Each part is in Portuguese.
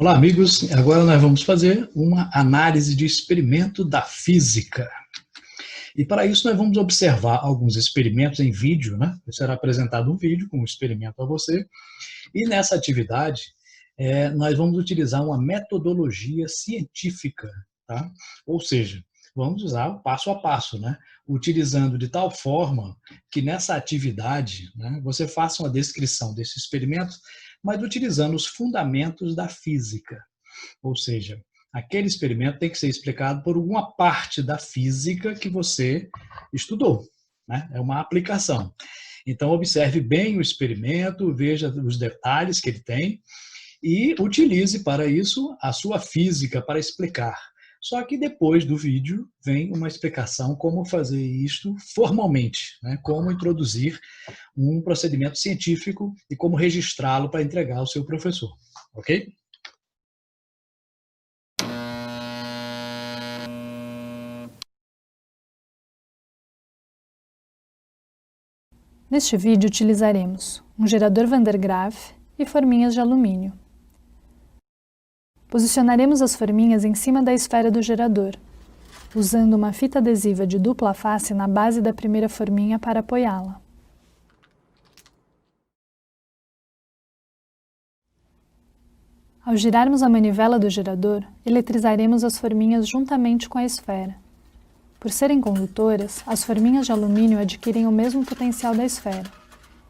Olá, amigos. Agora nós vamos fazer uma análise de experimento da física. E para isso nós vamos observar alguns experimentos em vídeo, né? Será apresentado um vídeo com um experimento a você. E nessa atividade, nós vamos utilizar uma metodologia científica, tá? Ou seja, vamos usar o passo a passo, né? Utilizando de tal forma que nessa atividade, né, você faça uma descrição desse experimento, mas utilizando os fundamentos da física. Ou seja, aquele experimento tem que ser explicado por alguma parte da física que você estudou, né? É uma aplicação. Então, observe bem o experimento, veja os detalhes que ele tem e utilize para isso a sua física para explicar. Só que depois do vídeo vem uma explicação como fazer isto formalmente, né? Como introduzir um procedimento científico e como registrá-lo para entregar ao seu professor, ok? Neste vídeo utilizaremos um gerador Van der Graaf e forminhas de alumínio. Posicionaremos as forminhas em cima da esfera do gerador, usando uma fita adesiva de dupla face na base da primeira forminha para apoiá-la. Ao girarmos a manivela do gerador, eletrizaremos as forminhas juntamente com a esfera. Por serem condutoras, as forminhas de alumínio adquirem o mesmo potencial da esfera.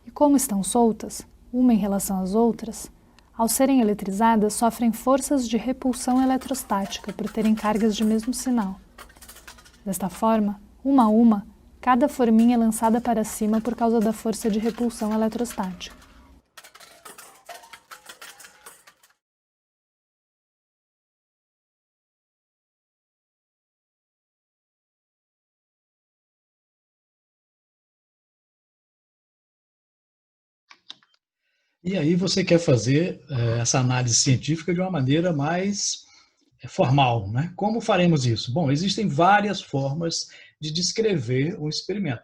E como estão soltas, uma em relação às outras, ao serem eletrizadas sofrem forças de repulsão eletrostática por terem cargas de mesmo sinal. Desta forma, uma a uma, cada forminha é lançada para cima por causa da força de repulsão eletrostática. E aí você quer fazer essa análise científica de uma maneira mais formal, né? Como faremos isso? Bom, existem várias formas de descrever um experimento.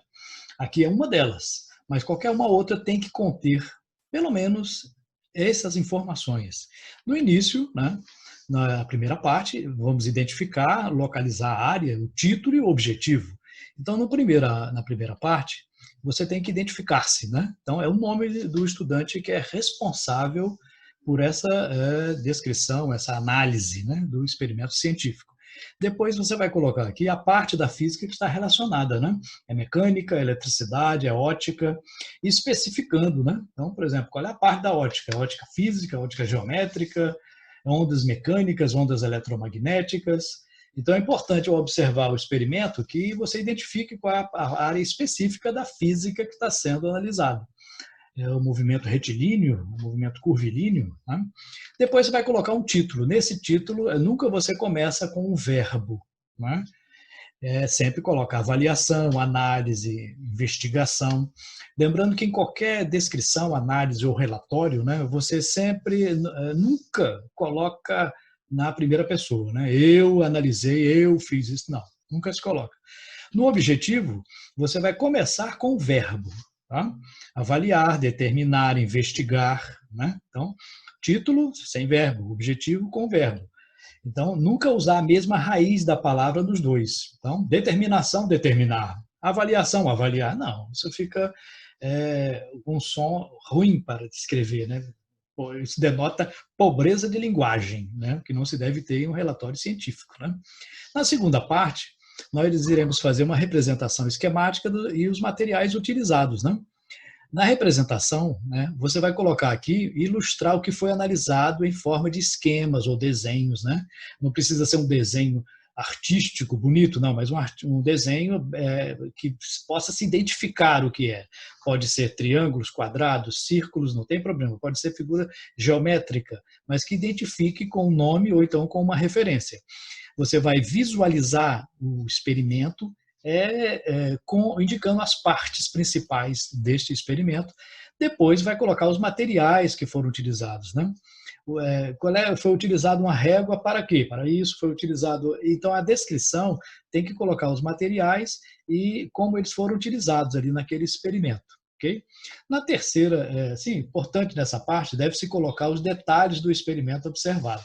Aqui é uma delas, mas qualquer uma outra tem que conter, pelo menos, essas informações. No início, né, na primeira parte, vamos identificar, localizar a área, o título e o objetivo. Então, na primeira parte, você tem que identificar-se, né? Então, é o nome do estudante que é responsável por essa descrição, essa análise, né, do experimento científico. Depois você vai colocar aqui a parte da física que está relacionada, né? É mecânica, é eletricidade, é ótica, especificando, né? Então, por exemplo, qual é a parte da ótica? Ótica física, ótica geométrica, ondas mecânicas, ondas eletromagnéticas. Então, é importante ao observar o experimento que você identifique qual é a área específica da física que está sendo analisada. É o movimento retilíneo, o movimento curvilíneo. Né? Depois você vai colocar um título. Nesse título, nunca você começa com um verbo. Né? Sempre coloca avaliação, análise, investigação. Lembrando que em qualquer descrição, análise ou relatório, né, você sempre, nunca coloca na primeira pessoa. Né? Eu analisei, eu fiz isso. Não, nunca se coloca. No objetivo, você vai começar com o verbo. Tá? Avaliar, determinar, investigar. Né? Então, título sem verbo, objetivo com verbo. Então, nunca usar a mesma raiz da palavra nos dois. Então, determinação, determinar. Avaliação, avaliar. Não, isso fica um som ruim para descrever. Né? Isso denota pobreza de linguagem, né? Que não se deve ter em um relatório científico. Né? Na segunda parte, nós iremos fazer uma representação esquemática e os materiais utilizados. Né? Na representação, né, você vai colocar aqui, ilustrar o que foi analisado em forma de esquemas ou desenhos. Né? Não precisa ser um desenho artístico, bonito, não, mas um desenho que possa se identificar o que é. Pode ser triângulos, quadrados, círculos, não tem problema. Pode ser figura geométrica, mas que identifique com um nome ou então com uma referência. Você vai visualizar o experimento indicando as partes principais deste experimento. Depois vai colocar os materiais que foram utilizados. Né? Foi utilizado uma régua para quê? Para isso foi utilizado. Então, a descrição tem que colocar os materiais e como eles foram utilizados ali naquele experimento. Okay? Na terceira, importante nessa parte, deve-se colocar os detalhes do experimento observado.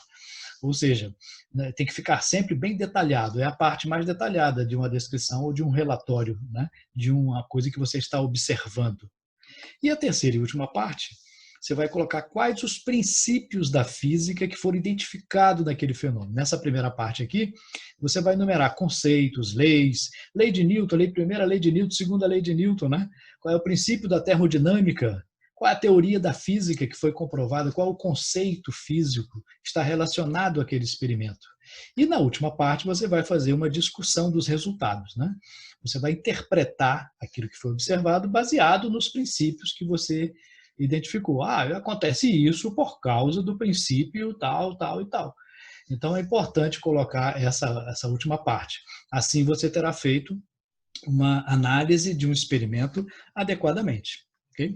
ou seja, né, tem que ficar sempre bem detalhado, é a parte mais detalhada de uma descrição ou de um relatório, né, de uma coisa que você está observando. E a terceira e última parte, você vai colocar quais os princípios da física que foram identificados naquele fenômeno. Nessa primeira parte aqui, você vai enumerar conceitos, leis, lei de Newton, primeira lei de Newton, segunda lei de Newton, né? Qual é o princípio da termodinâmica, qual é a teoria da física que foi comprovada, qual é o conceito físico que está relacionado àquele experimento. E na última parte você vai fazer uma discussão dos resultados, né? Você vai interpretar aquilo que foi observado baseado nos princípios que você identificou. Acontece isso por causa do princípio tal, tal e tal. Então é importante colocar essa última parte. Assim você terá feito uma análise de um experimento adequadamente. Ok?